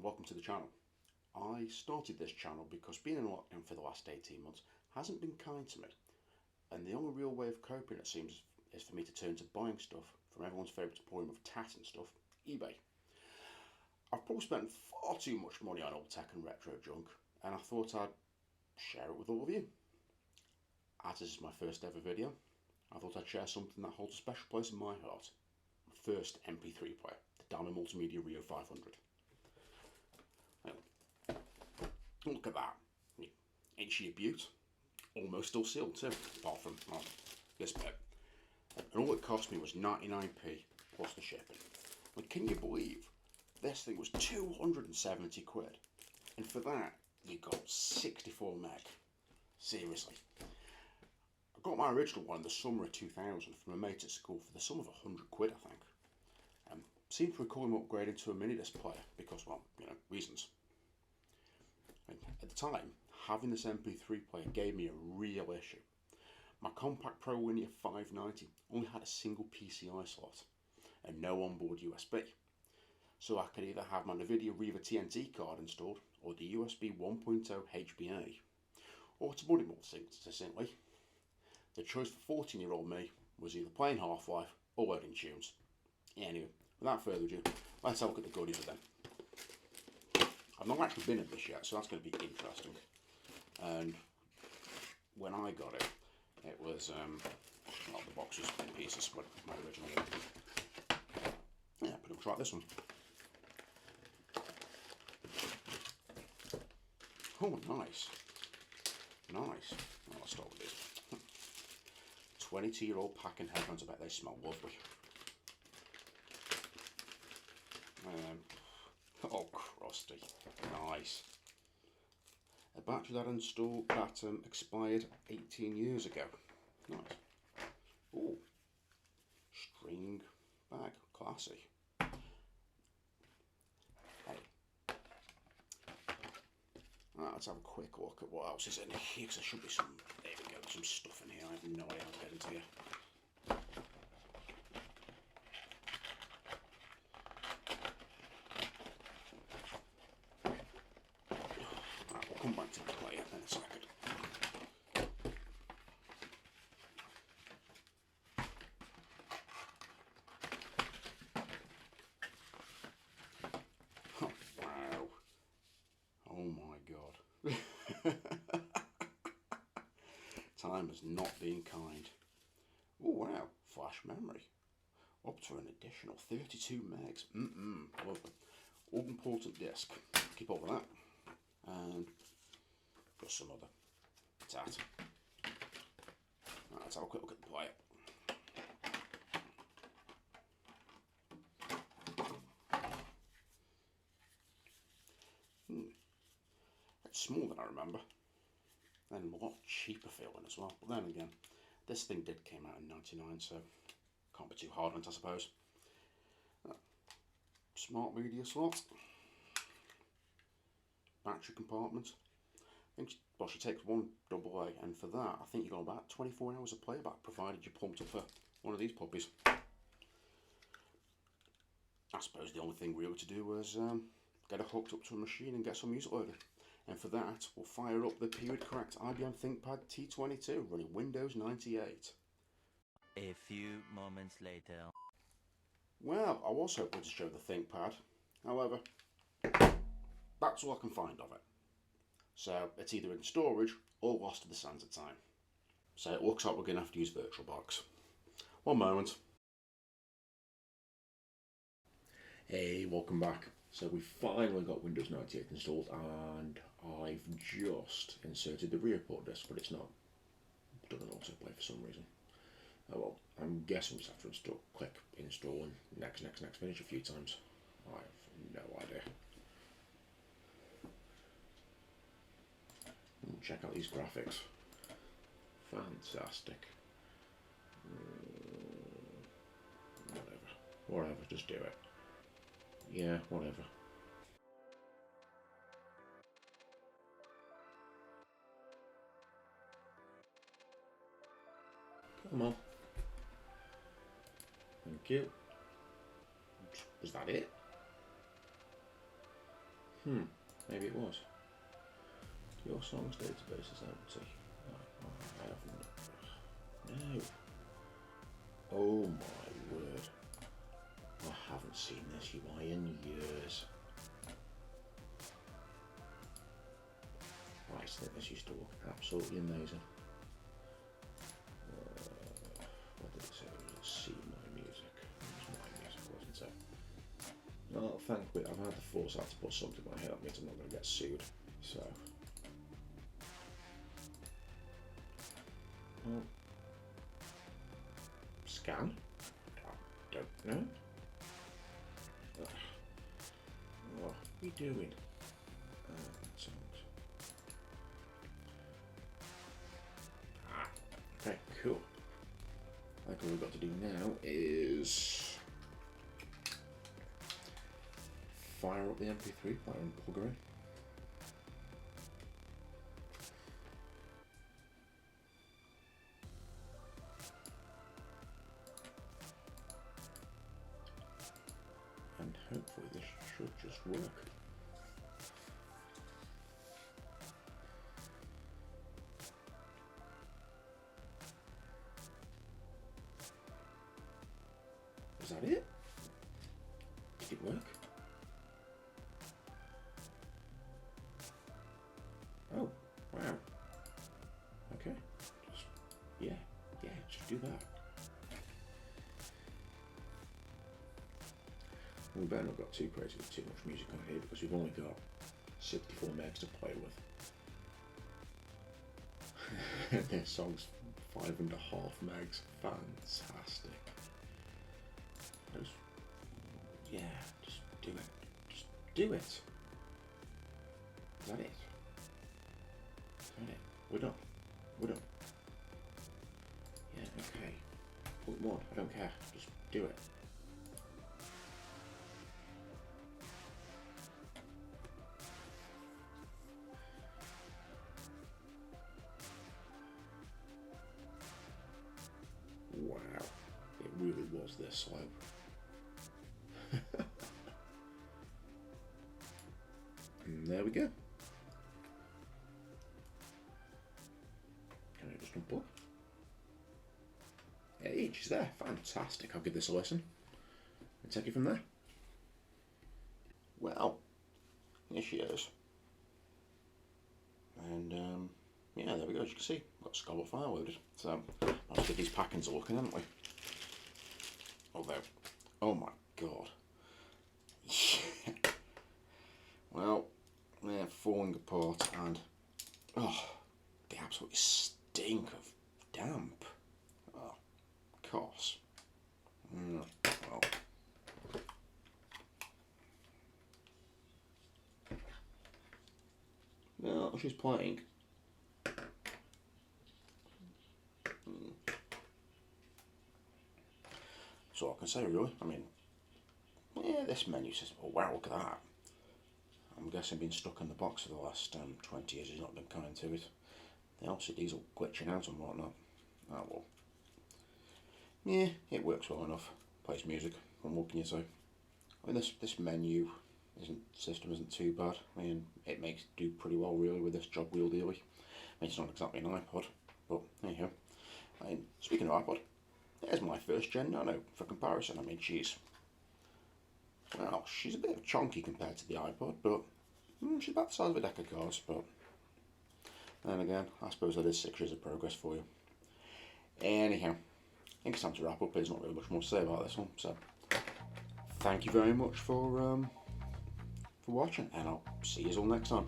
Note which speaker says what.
Speaker 1: welcome to the channel. I started this channel because being in lockdown for the last 18 months hasn't been kind to me, and the only real way of coping, it seems, is for me to turn to buying stuff from everyone's favourite emporium of tat and stuff, eBay. I've probably spent far too much money on old tech and retro junk, and I thought I'd share it with all of you. As this is my first ever video, I thought I'd share something that holds a special place in my heart. My first MP3 player, the Diamond Multimedia Rio 500. Look at that. Ain't she a beaut? Almost still sealed too, apart from this bit. And all it cost me was 99p plus the shipping. But can you believe this thing was 270 quid? And for that, you got 64 meg. Seriously. I got my original one in the summer of 2000 from a mate at school for the sum of 100 quid, I think. Seemed to recall him upgrading to a mini disc player because, well, reasons. And at the time, having this MP3 player gave me a real issue. My Compact Pro Linear 590 only had a single PCI slot and no onboard USB. So I could either have my NVIDIA Riva TNT card installed or the USB 1.0 HBA. Or to put it more succinctly, the choice for 14-year-old me was either playing Half-Life or loading tunes. Anyway, without further ado, let's have a look at the goodies of them. I've not actually been at this yet, so that's going to be interesting. And when I got it, it was, well, the box was in pieces, but my original one. Yeah, pretty much like this one. Oh, nice. Nice. Well, let's start with this. 22-year-old packing headphones, I bet they smell lovely. Oh, crusty. Nice. A battery that expired 18 years ago. Nice. Ooh. String bag. Classy. Hey. Right, let's have a quick look at what else is in here, because there should be some, there we go, some stuff in here. I have no idea how to get into here. Come back to the player in a second. Oh, wow. Oh my god. Time has not been kind. Oh wow, flash memory. Up to an additional 32 megs. Lovely. All important disc. Keep up with that. And got some other tat. Right, let's have a quick look at the player. It's smaller than I remember, and a lot cheaper feeling as well. But then again, this thing did came out in '99, so can't be too hard on it, I suppose. Smart media slot, battery compartment. I think she takes one AA, and for that, I think you got about 24 hours of playback, provided you're pumped up for one of these puppies. I suppose the only thing we were to do was get it hooked up to a machine and get some music loaded. And for that, we'll fire up the period correct IBM ThinkPad T22 running Windows 98.
Speaker 2: A few moments later.
Speaker 1: Well, I was hoping to show the ThinkPad, however, that's all I can find of it. So it's either in storage or lost to the sands of time. So it looks like we're going to have to use VirtualBox. One moment. Hey, welcome back. So we finally got Windows 98 installed, and I've just inserted the rear port disc, but it's not done an autoplay for some reason. Oh well, I'm guessing we just have to install, click install and next, finish a few times. I have no idea. Check out these graphics. Fantastic. Whatever, just do it. Yeah, whatever. Come on. Thank you. Was that it? Maybe it was. Your songs database is empty. I haven't. No. Oh my word. I haven't seen this UI in years. Right, I think this used to look absolutely amazing. What did it say? Let's see my music. It was my music, wasn't it? Oh, thankfully, I've had the foresight to put something in my head. That means I'm not going to get sued. So. Well, scan? I don't know. What are you doing? Songs. Okay, cool. I think all we've got to do now is fire up the MP3 player and plug her in. And hopefully this should just work. Is that it? Did it work? Oh, wow. Okay. Just do that. We better not got too crazy with too much music on here because we've only got 64 megs to play with. This song's 5.5 megs. Fantastic. Just do it. Just do it. Is that it? Is that it? We're done. We're done. Yeah, okay. Put one. I don't care. Just do it. Wow. It really was this slow. And there we go. Can I just unplug? Hey, she's there. Fantastic. I'll give this a listen and take it from there. Well, here she is. And yeah, there we go. As you can see, got Scarlet Fire loaded. So let's give these packings a look, haven't we? Although, oh my god. Well, they're falling apart and they absolutely stink of damp. Oh, of course. Well. No, she's playing. So I can say really, I mean, yeah, this menu says, oh wow, look at that. I'm guessing being stuck in the box for the last 20 years has not been kind to it. The LCD's all glitching out and whatnot. Oh well. Yeah, it works well enough. Plays music. What can you say? I mean, this menu system isn't too bad. I mean, it makes do pretty well really with this jog wheel dealy. I mean, it's not exactly an iPod, but anyhow. I mean, speaking of iPod, there's my first gen Nano for comparison. I mean, she's a bit chunky compared to the iPod, but she's about the size of a deck of cards. But then again, I suppose that is 6 years of progress for you. Anyhow, I think it's time to wrap up. There's not really much more to say about this one. So, thank you very much for watching, and I'll see you all next time.